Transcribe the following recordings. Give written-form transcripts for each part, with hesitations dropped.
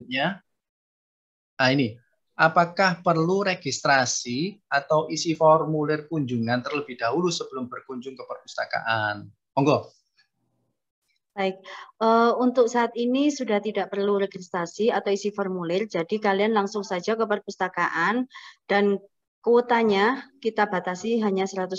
Ya, nah ini, apakah perlu registrasi atau isi formulir kunjungan terlebih dahulu sebelum berkunjung ke perpustakaan? Monggo. Baik, untuk saat ini sudah tidak perlu registrasi atau isi formulir, jadi kalian langsung saja ke perpustakaan dan kuotanya kita batasi hanya 150.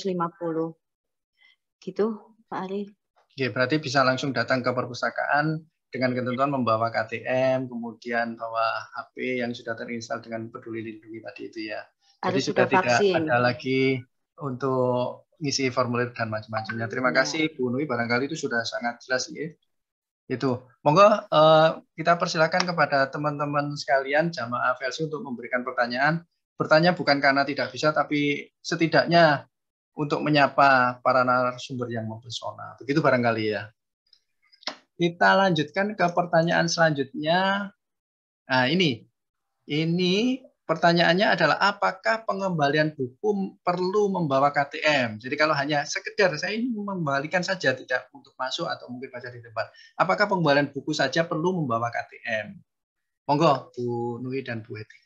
Gitu, Pak Ari. Oke, berarti bisa langsung datang ke perpustakaan dengan ketentuan membawa KTM, kemudian bawa HP yang sudah terinstall dengan Peduli Lindungi tadi itu ya. Jadi Harus sudah sudah tidak vaksin. ada lagi untuk ngisi formulir dan macam-macamnya. Terima Ya. kasih Bu Nui, barangkali itu sudah sangat jelas ya. Itu. Monggo kita persilakan kepada teman-teman sekalian jamaah VLC untuk memberikan pertanyaan. Bertanya bukan karena tidak bisa, tapi setidaknya untuk menyapa para narasumber yang mempesona. Begitu barangkali ya. Kita lanjutkan ke pertanyaan selanjutnya. Nah, ini pertanyaannya adalah apakah pengembalian buku perlu membawa KTM? Jadi kalau hanya sekedar saya ingin mengembalikan saja tidak untuk masuk atau mungkin baca di tempat. Apakah pengembalian buku saja perlu membawa KTM? Monggo Bu Nui dan Bu Heti.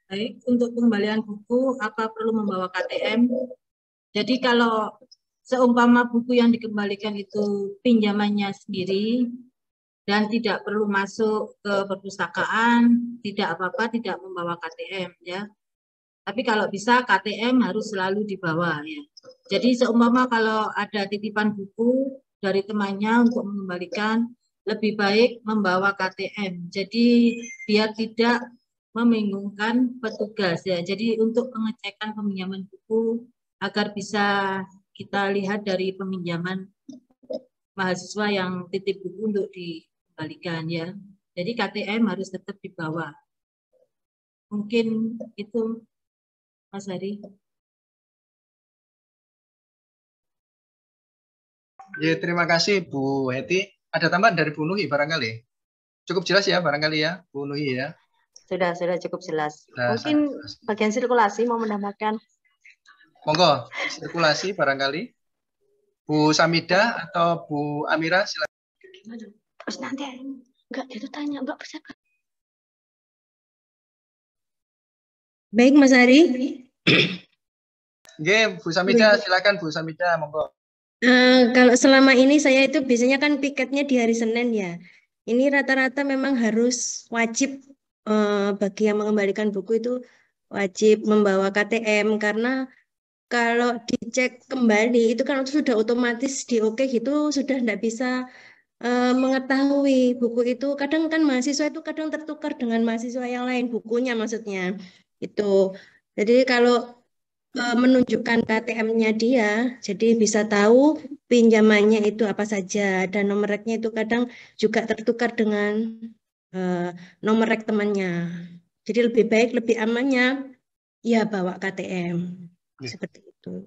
Baik, untuk pengembalian buku apa perlu membawa KTM? Jadi kalau seumpama buku yang dikembalikan itu pinjamannya sendiri dan tidak perlu masuk ke perpustakaan, tidak apa-apa, tidak membawa KTM ya. Tapi kalau bisa KTM harus selalu dibawa ya. Jadi seumpama kalau ada titipan buku dari temannya untuk mengembalikan, lebih baik membawa KTM. Jadi biar tidak membingungkan petugas ya. Jadi untuk pengecekan peminjaman buku agar bisa kita lihat dari peminjaman mahasiswa yang titip buku untuk dikembalikan ya. Jadi KTM harus tetap dibawa. Mungkin itu Mas Hari. Ya, terima kasih Bu Heti. Ada tambahan dari Bu Nuhi barangkali? Cukup jelas ya barangkali ya Bu Nuhi ya. Sudah cukup jelas. Sudah Mungkin jelas. bagian sirkulasi mau menambahkan. Monggo, sirkulasi barangkali. Bu Samida atau Bu Amira silakan. Terus nanti enggak itu tanya Mbak persiapan. Baik Mas Ari. Oke, Bu Samida silakan Bu Samida monggo. Kalau selama ini saya itu biasanya kan piketnya di hari Senin ya. Ini rata-rata memang harus wajib bagi yang mengembalikan buku itu wajib membawa KTM karena kalau dicek kembali itu kan sudah otomatis di oke gitu sudah tidak bisa mengetahui buku itu. Kadang kan mahasiswa itu kadang tertukar dengan mahasiswa yang lain bukunya maksudnya itu. Jadi kalau menunjukkan KTM-nya dia, jadi bisa tahu pinjamannya itu apa saja dan nomor reknya itu kadang juga tertukar dengan nomor rek temannya. Jadi lebih baik, lebih amannya ya bawa KTM. Seperti itu.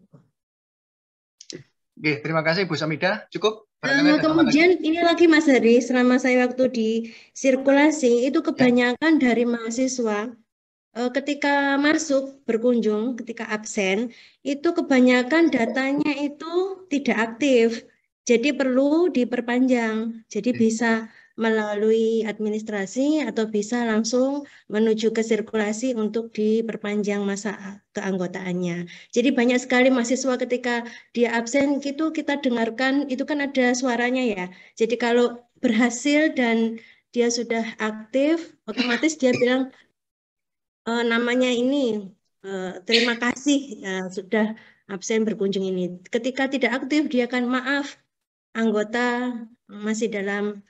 Oke, terima kasih Bu Samida. Cukup? Kemudian ini lagi Mas Hari, selama saya waktu di sirkulasi itu kebanyakan dari mahasiswa ketika masuk berkunjung, ketika absen, itu kebanyakan datanya itu tidak aktif. Jadi perlu diperpanjang. Jadi bisa melalui administrasi atau bisa langsung menuju ke sirkulasi untuk diperpanjang masa keanggotaannya. Jadi banyak sekali mahasiswa ketika dia absen gitu kita dengarkan itu kan ada suaranya ya. Jadi kalau berhasil dan dia sudah aktif, otomatis dia bilang namanya ini terima kasih sudah absen berkunjung ini. Ketika tidak aktif dia akan maaf anggota masih dalam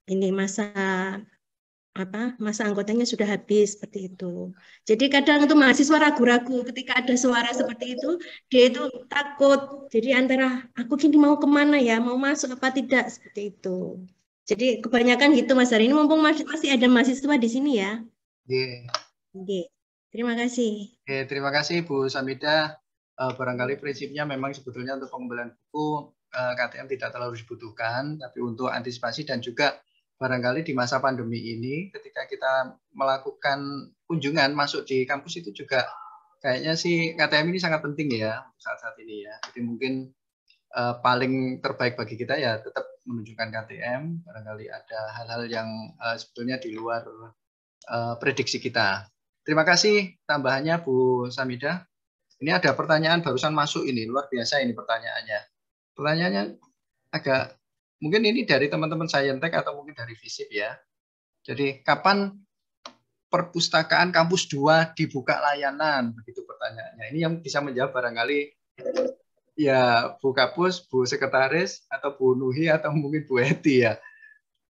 ini masa anggotanya sudah habis seperti itu. Jadi kadang itu mahasiswa ragu-ragu ketika ada suara seperti itu dia itu takut. Jadi antara aku kini mau kemana ya, mau masuk apa tidak seperti itu. Jadi kebanyakan gitu Mas Hari ini mumpung masih ada mahasiswa di sini ya. Oke. Terima kasih. Terima kasih Bu Samida. Barangkali prinsipnya memang sebetulnya untuk pengembalian buku KTM tidak terlalu dibutuhkan, tapi untuk antisipasi dan juga barangkali di masa pandemi ini ketika kita melakukan kunjungan masuk di kampus itu juga kayaknya sih KTM ini sangat penting ya saat-saat ini ya. Jadi mungkin paling terbaik bagi kita ya tetap menunjukkan KTM. Barangkali ada hal-hal yang sebetulnya di luar prediksi kita. Terima kasih tambahannya Bu Samida. Ini ada pertanyaan barusan masuk ini, luar biasa ini pertanyaannya. Pertanyaannya agak, mungkin ini dari teman-teman Saintek atau mungkin dari FISIP ya. Jadi kapan perpustakaan kampus 2 dibuka layanan? Begitu pertanyaannya. Ini yang bisa menjawab barangkali ya Bu Kapus, Bu Sekretaris, atau Bu Nuhi, atau mungkin Bu Eti ya.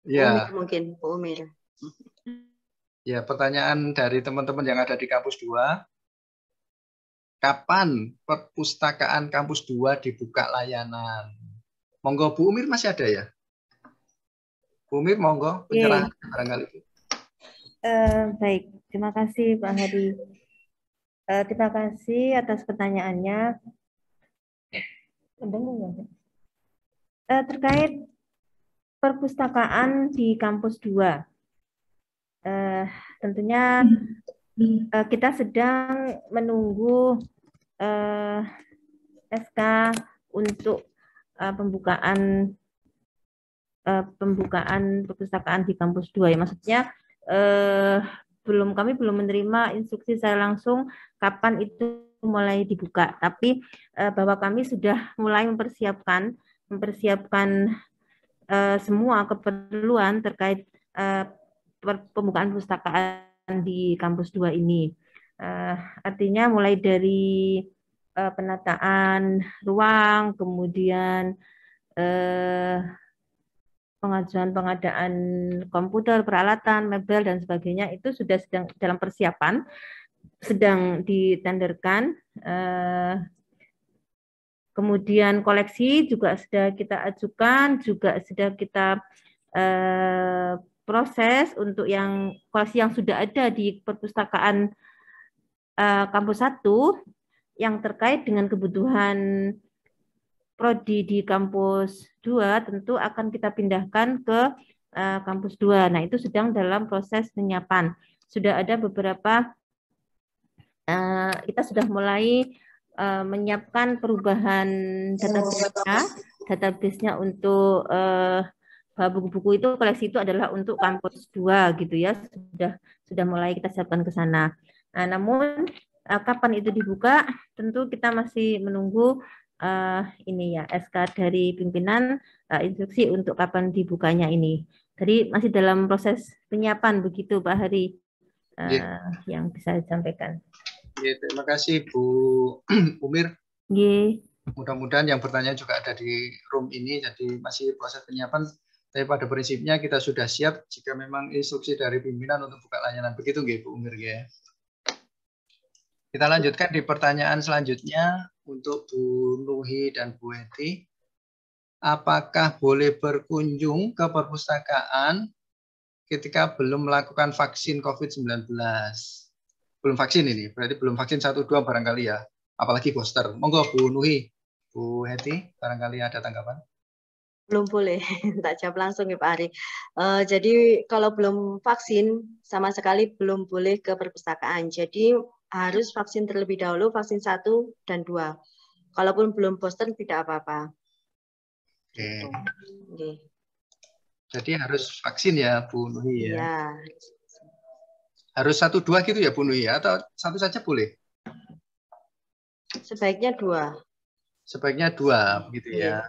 Ya. Mungkin Bu Umir. Ya, pertanyaan dari teman-teman yang ada di kampus 2. Kapan perpustakaan kampus 2 dibuka layanan? Monggo Bu Umir masih ada ya? Bu Umir monggo penyerahan barangkali. Baik, terima kasih Pak Hadi. Terima kasih atas pertanyaannya. Terkait perpustakaan di kampus 2. Tentunya kita sedang menunggu SK untuk pembukaan perpustakaan di kampus 2 ya. Maksudnya kami belum menerima instruksi saya langsung kapan itu mulai dibuka, tapi bahwa kami sudah mulai mempersiapkan semua keperluan terkait pembukaan perpustakaan di kampus 2 ini. Artinya mulai dari penataan ruang, kemudian pengadaan komputer, peralatan, mebel, dan sebagainya itu sudah sedang dalam persiapan, sedang ditenderkan. Kemudian koleksi juga sudah kita ajukan, juga sudah kita proses untuk yang koleksi yang sudah ada di perpustakaan kampus 1 yang terkait dengan kebutuhan prodi di kampus 2 tentu akan kita pindahkan ke kampus 2. Nah, itu sedang dalam proses penyiapan. Sudah ada beberapa, kita sudah mulai menyiapkan perubahan database-nya untuk buku-buku itu, koleksi itu adalah untuk kampus 2 gitu ya, sudah mulai kita siapkan ke sana. Nah, namun kapan itu dibuka tentu kita masih menunggu ini ya SK dari pimpinan, instruksi untuk kapan dibukanya ini. Jadi masih dalam proses penyiapan begitu Pak Hari yang bisa disampaikan. Terima kasih Bu Umir. Mudah-mudahan yang bertanya juga ada di room ini, jadi masih proses penyiapan. Tapi pada prinsipnya kita sudah siap jika memang instruksi dari pimpinan untuk buka layanan. Begitu nggih Bu Umir ya. Kita lanjutkan di pertanyaan selanjutnya untuk Bu Nuhi dan Bu Eti. Apakah boleh berkunjung ke perpustakaan ketika belum melakukan vaksin COVID-19? Belum vaksin ini, berarti belum vaksin 1-2 barangkali ya. Apalagi booster. Monggo Bu Nuhi, Bu Eti, barangkali ada tanggapan? Belum boleh, tak jawab langsung ya Pak Ari. Jadi kalau belum vaksin, sama sekali belum boleh ke perpustakaan. Jadi harus vaksin terlebih dahulu, vaksin 1 dan 2. Kalaupun belum booster tidak apa-apa. Oke. Oke. Jadi harus vaksin ya Bu Nuhi ya? Iya. Harus 1-2 gitu ya Bu Nuhi ya? Atau 1 saja boleh? Sebaiknya 2. Sebaiknya 2 begitu ya.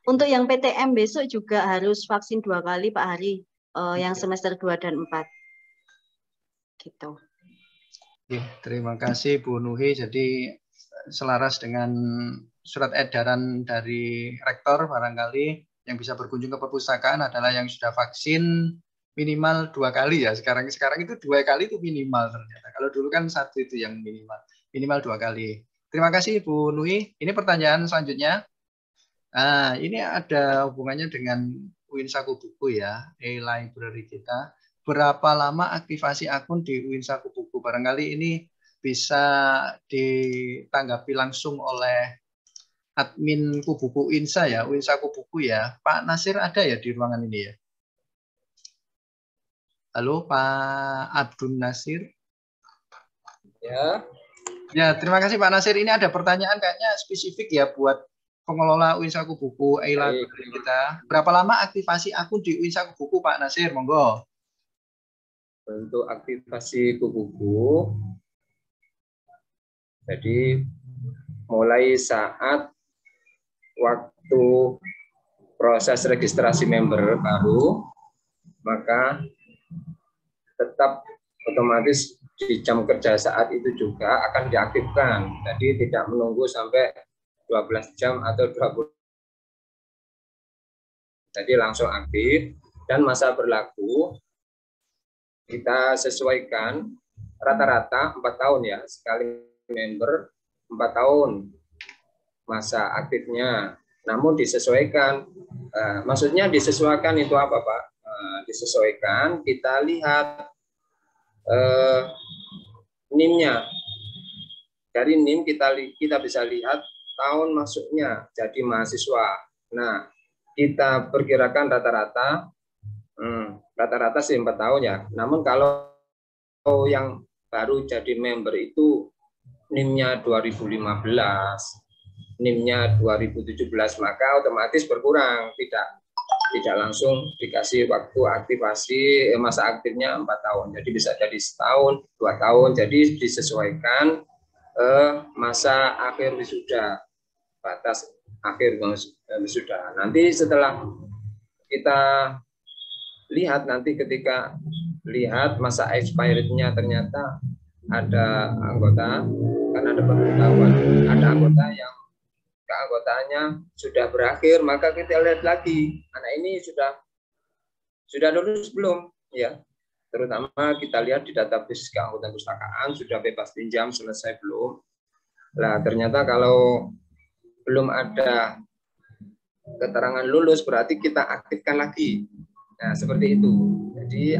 Untuk yang PTM besok juga harus vaksin 2 kali Pak Hari, yang semester 2 dan 4. Gitu. Oke, terima kasih Bu Nuhi. Jadi selaras dengan surat edaran dari rektor barangkali yang bisa berkunjung ke perpustakaan adalah yang sudah vaksin minimal 2 kali ya. Sekarang itu 2 kali itu minimal ternyata. Kalau dulu kan 1 itu yang minimal 2 kali. Terima kasih Bu Nuhi. Ini pertanyaan selanjutnya. Nah, ini ada hubungannya dengan UIN Saku Buku ya, e-library kita. Berapa lama aktivasi akun di UIN Saku Buku? Barangkali ini bisa ditanggapi langsung oleh admin Kubuku Insa ya, UIN Saku Buku ya. Pak Nasir ada ya di ruangan ini ya? Halo Pak Abdul Nasir. Ya. Ya, terima kasih Pak Nasir. Ini ada pertanyaan kayaknya spesifik ya buat pengelola UIN Saku Buku e-library kita. Berapa lama aktivasi akun di UIN Saku Buku, Pak Nasir? Monggo. Untuk aktivasi buku, jadi mulai saat waktu proses registrasi member baru, maka tetap otomatis di jam kerja saat itu juga akan diaktifkan. Jadi tidak menunggu sampai 12 jam atau 20. Jadi langsung aktif, dan masa berlaku kita sesuaikan rata-rata 4 tahun ya, sekali member 4 tahun masa aktifnya. Namun disesuaikan, maksudnya disesuaikan itu apa Pak? Disesuaikan, kita lihat NIM-nya. Dari NIM kita bisa lihat tahun masuknya jadi mahasiswa. Nah, kita perkirakan rata-rata sih 4 tahun ya. Namun kalau yang baru jadi member itu NIM-nya 2015, NIM-nya 2017, maka otomatis berkurang, tidak langsung dikasih waktu aktivasi, masa aktifnya 4 tahun. Jadi bisa jadi setahun, 2 tahun. Jadi disesuaikan masa akhir wisuda, batas akhir wisuda. Nanti setelah kita lihat, nanti ketika lihat masa expirednya ternyata ada anggota, karena ada pemberitahuan, ada anggota yang keanggotaannya sudah berakhir, maka kita lihat lagi anak ini sudah lulus belum ya, terutama kita lihat di database keanggotaan perpustakaan sudah bebas pinjam selesai belum. Nah ternyata kalau belum ada keterangan lulus berarti kita aktifkan lagi. Nah seperti itu. Jadi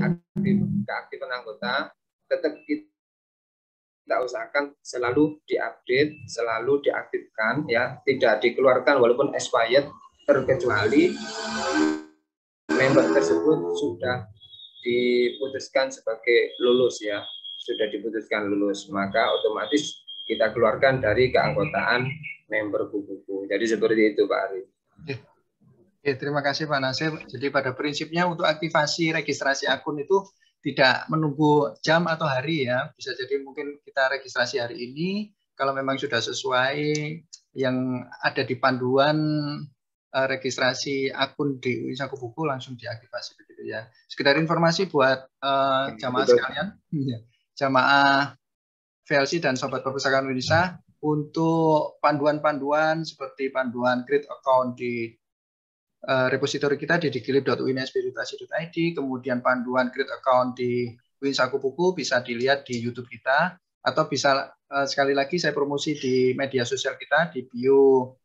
keaktifan anggota tetap kita usahakan selalu diupdate, selalu diaktifkan ya, tidak dikeluarkan walaupun expired, terkecuali member tersebut sudah diputuskan sebagai lulus ya, sudah diputuskan lulus, maka otomatis kita keluarkan dari keanggotaan member buku. Jadi seperti itu Pak Ari. Oke, terima kasih Pak Nasir. Jadi pada prinsipnya untuk aktivasi registrasi akun itu tidak menunggu jam atau hari ya, bisa jadi mungkin kita registrasi hari ini, kalau memang sudah sesuai yang ada di panduan registrasi akun di UIN Saku Buku langsung diaktifasi begitu ya. Sekedar informasi buat jamaah sekalian, jamaah VLC dan Sobat Perpustakaan Indonesia, untuk panduan-panduan seperti panduan create account di repositori kita di digilib.uinsb.ac.id, kemudian panduan create account di UIN Saku Buku bisa dilihat di YouTube kita, atau bisa sekali lagi saya promosi di media sosial kita di bio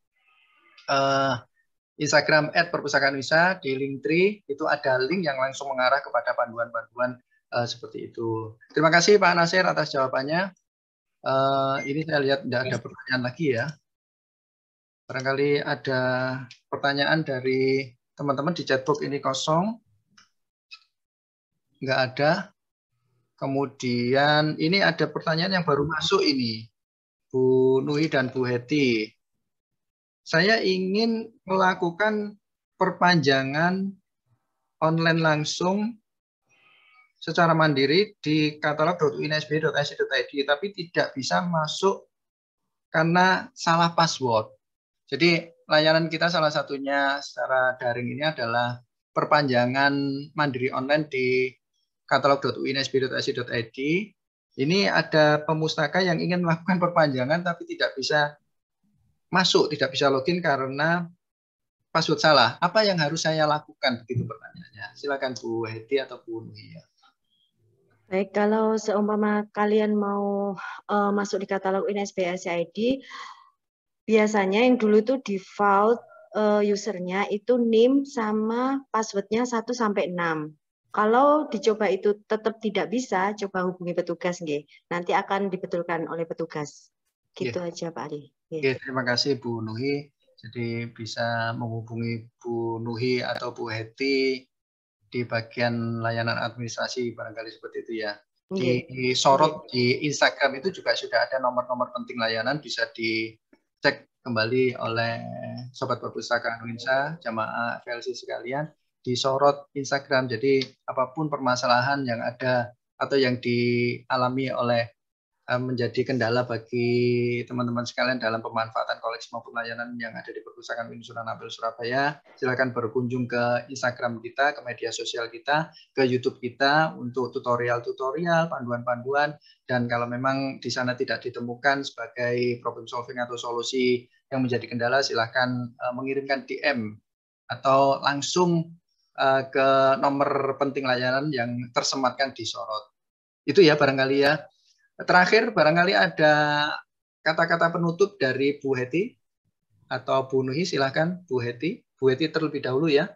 Instagram @perpustakaan Indonesia, di Linktree itu ada link yang langsung mengarah kepada panduan-panduan seperti itu. Terima kasih Pak Nasir atas jawabannya. Ini saya lihat tidak ada pertanyaan lagi ya. Barangkali ada pertanyaan dari teman-teman di chatbox ini kosong. Enggak ada. Kemudian ini ada pertanyaan yang baru masuk ini. Bu Nui dan Bu Heti. Saya ingin melakukan perpanjangan online langsung secara mandiri di katalog.uinsb.ac.id, tapi tidak bisa masuk karena salah password. Jadi layanan kita salah satunya secara daring ini adalah perpanjangan mandiri online di katalog.uinsb.ac.id. Ini ada pemustaka yang ingin melakukan perpanjangan tapi tidak bisa masuk, tidak bisa login karena password salah. Apa yang harus saya lakukan? Begitu pertanyaannya. Silakan Bu Heti atau Bu Nui. Baik, kalau seumpama kalian mau masuk di katalog UINSB.ac.id, biasanya yang dulu itu default usernya itu NIM sama passwordnya 1 sampai 6. Kalau dicoba itu tetap tidak bisa, coba hubungi petugas nggih. Nanti akan dibetulkan oleh petugas. Gitu aja Pak Ali. Oke, terima kasih Bu Nuhi. Jadi bisa menghubungi Bu Nuhi atau Bu Heti di bagian layanan administrasi barangkali seperti itu ya. Di sorot di Instagram itu juga sudah ada nomor-nomor penting layanan, bisa dicek kembali oleh Sobat Perpustakaan Uinsa, jamaah FLC sekalian, disorot Instagram. Jadi apapun permasalahan yang ada atau yang dialami oleh menjadi kendala bagi teman-teman sekalian dalam pemanfaatan koleksi maupun layanan yang ada di Perpustakaan UIN Sunan Ampel Surabaya, silakan berkunjung ke Instagram kita, ke media sosial kita, ke YouTube kita untuk tutorial-tutorial, panduan-panduan, dan kalau memang di sana tidak ditemukan sebagai problem solving atau solusi yang menjadi kendala, silakan mengirimkan DM atau langsung ke nomor penting layanan yang tersematkan di sorot. Itu ya barangkali ya. Terakhir, barangkali ada kata-kata penutup dari Bu Heti atau Bu Nuhi, silakan Bu Heti. Bu Heti terlebih dahulu ya.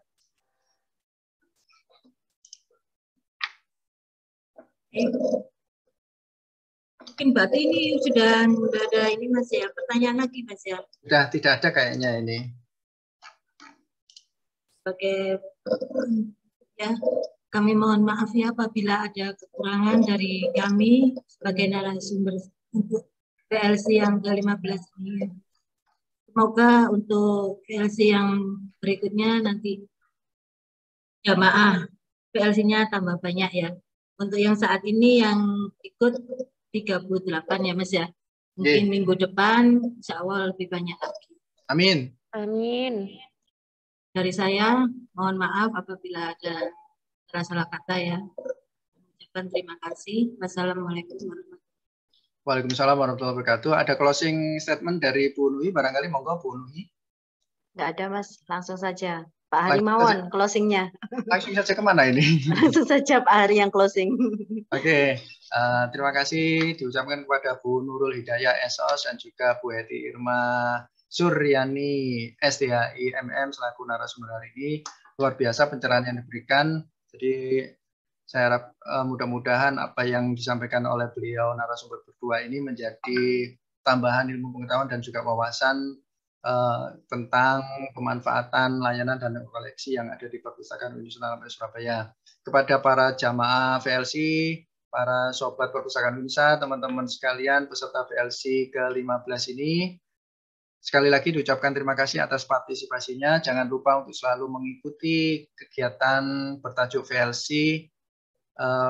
Mungkin berarti ini sudah ada ini Mas ya, pertanyaan lagi Mas ya. Sudah tidak ada kayaknya ini. Sebagai ya, kami mohon maaf ya apabila ada kekurangan dari kami sebagai narasumber untuk PLC yang ke-15 ini. Semoga untuk PLC yang berikutnya nanti jamaah PLC-nya tambah banyak ya. Untuk yang saat ini yang ikut 38 ya Mas ya. Mungkin minggu depan insya Allah lebih banyak lagi. Amin. Amin. Dari saya mohon maaf apabila ada salah kata ya. Ucapkan terima kasih. Wassalamualaikum warahmatullahi wabarakatuh. Waalaikumsalam warahmatullahi wabarakatuh. Ada closing statement dari Bu Nuhi, barangkali monggo Bu Nuhi. Nggak ada Mas, langsung saja. Pak Harimawan closingnya. Langsung saja kemana ini? Langsung saja Pak Hari yang closing. Oke, terima kasih diucapkan kepada Bu Nurul Hidayah SOS dan juga Bu Heti Irma Suryani STHI MM selaku narasumber hari ini. Luar biasa pencerahan yang diberikan. Jadi saya harap mudah-mudahan apa yang disampaikan oleh beliau narasumber berdua ini menjadi tambahan ilmu pengetahuan dan juga wawasan tentang pemanfaatan layanan dan koleksi yang ada di Perpustakaan UIN Sunan Ampel Surabaya. Kepada para jamaah VLC, para sobat Perpustakaan UINSA, teman-teman sekalian peserta VLC ke-15 ini, sekali lagi diucapkan terima kasih atas partisipasinya. Jangan lupa untuk selalu mengikuti kegiatan bertajuk VLC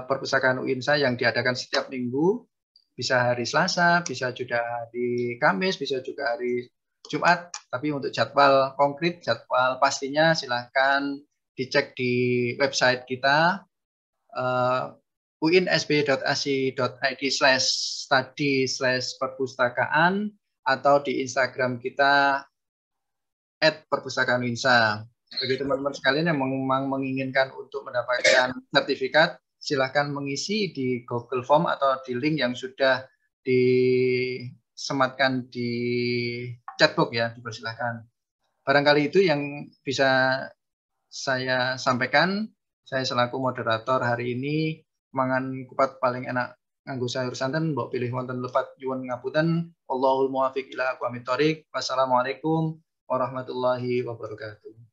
Perpustakaan UINSA yang diadakan setiap minggu, bisa hari Selasa, bisa juga hari Kamis, bisa juga hari Jumat, tapi untuk jadwal konkret, jadwal pastinya silahkan dicek di website kita uinsb.ac.id/study/perpustakaan atau di Instagram kita @perpustakaanUINSA. Bagi teman-teman sekalian yang memang menginginkan untuk mendapatkan sertifikat, silahkan mengisi di Google Form atau di link yang sudah disematkan di chatbox ya, dipersilahkan. Barangkali itu yang bisa saya sampaikan. Saya selaku moderator hari ini, mangan kupat paling enak nganggo sayur santen, mbok pilih wonten lepat nyuwun ngapunten. Wallahul muwaffiq ila aqwamit thoriq. Wassalamualaikum warahmatullahi wabarakatuh.